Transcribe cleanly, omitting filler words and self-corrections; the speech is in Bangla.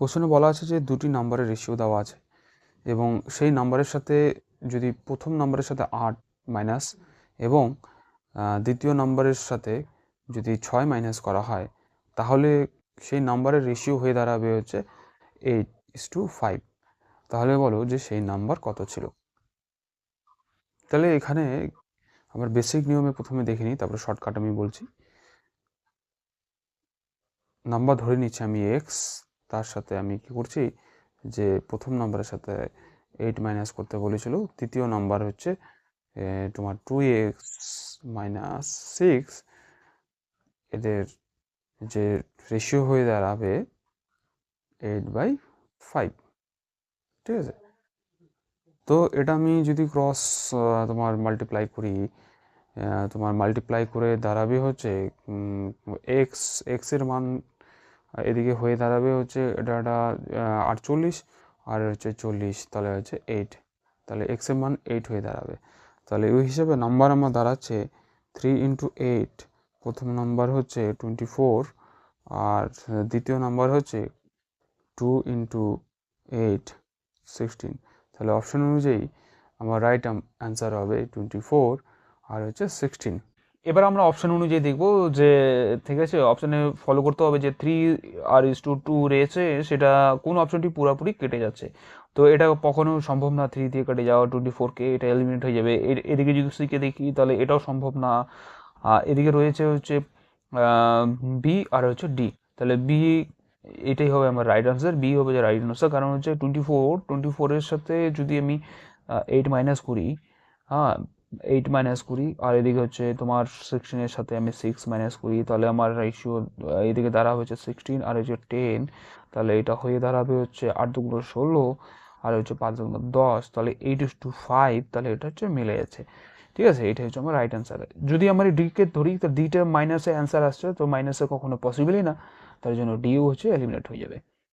কোশ্চেনে বলা আছে যে দুটি নাম্বারের রেশিও দেওয়া আছে এবং সেই নাম্বারের সাথে যদি প্রথম নাম্বারের সাথে 8 মাইনাস এবং দ্বিতীয় নাম্বারের সাথে যদি 6 মাইনাস করা হয় তাহলে সেই নাম্বারের রেশিও হয়ে দাঁড়াবে হচ্ছে 8:5। তাহলে বলো যে সেই নাম্বার কত ছিল। তাহলে এখানে আমার বেসিক নিয়মে প্রথমে দেখে নিই, তারপরে শর্টকাট আমি বলছি। নাম্বার ধরে নিচ্ছি আমি এক্স, তার সাথে আমি কি করছি যে প্রথম নাম্বারের সাথে 8 মাইনাস করতে বলেছিল, তৃতীয় নাম্বার হচ্ছে তোমার 2x মাইনাস 6, এদের যে রেশিও হয়ে দাঁড়াবে 8/5। ঠিক আছে, তো এটা আমি যদি ক্রস তোমার মাল্টিপ্লাই করি, তোমার মাল্টিপ্লাই করে দাঁড়াবে হচ্ছে এক্সের মান এদিকে হয়ে দাঁড়াবে হচ্ছে এটা 48 আর হচ্ছে 40, তাহলে হচ্ছে 8, তাহলে এক্সের মান 8 হয়ে দাঁড়াবে। তাহলে ওই হিসাবে নাম্বার আমার দাঁড়াচ্ছে 3 × 8, প্রথম নাম্বার হচ্ছে 24 আর দ্বিতীয় নাম্বার হচ্ছে 2 × 8 16। তাহলে অপশন অনুযায়ী আমার রাইট অ্যান্সার হবে 24 আর হচ্ছে 16। এবার আমরা অপশন অনুযায়ী দেখব যে ঠিক আছে অপশানে ফলো করতে হবে যে 3r/2 রয়েছে সেটা কোন অপশনটি পুরোপুরি কেটে যাচ্ছে। তো এটা কখনো সম্ভব না 3 দিয়ে কেটে যাওয়া 24কে, এটা এলিমিনেট হয়ে যাবে। এদিকে যদি সিকে দেখি তাহলে এটাও সম্ভব না। এদিকে রয়েছে হচ্ছে বি আর হচ্ছে ডি, তাহলে বি এটাই হবে আমার রাইট আনসার। বি হবে যে রাইট আনসার, কারণ হচ্ছে 24-24-এর সাথে যদি আমি 8 মাইনাস করি, হ্যাঁ 8 মাইনাস করি, আর এদিকে হচ্ছে তোমার 16-এর সাথে আমি 6 মাইনাস করি, তাহলে আমার রেশিও এদিকে দাঁড়াবে হচ্ছে 16 আর হচ্ছে 10, তাহলে এটা হয়ে দাঁড়াবে হচ্ছে 8 দুগুণ 16 আর হচ্ছে 5 দুগুণ 10, তাহলে 8:5, তাহলে এটা হচ্ছে মিলে যাচ্ছে। ঠিক আছে, এটা হচ্ছে আমার রাইট অ্যান্সার। যদি আমার ডিকে ধরি তো ডিটা মাইনাসে অ্যান্সার আসছে, তো মাইনাসে কখনো পসিবলই না, তার জন্য ডিও হচ্ছে এলিমিনেট হয়ে যাবে।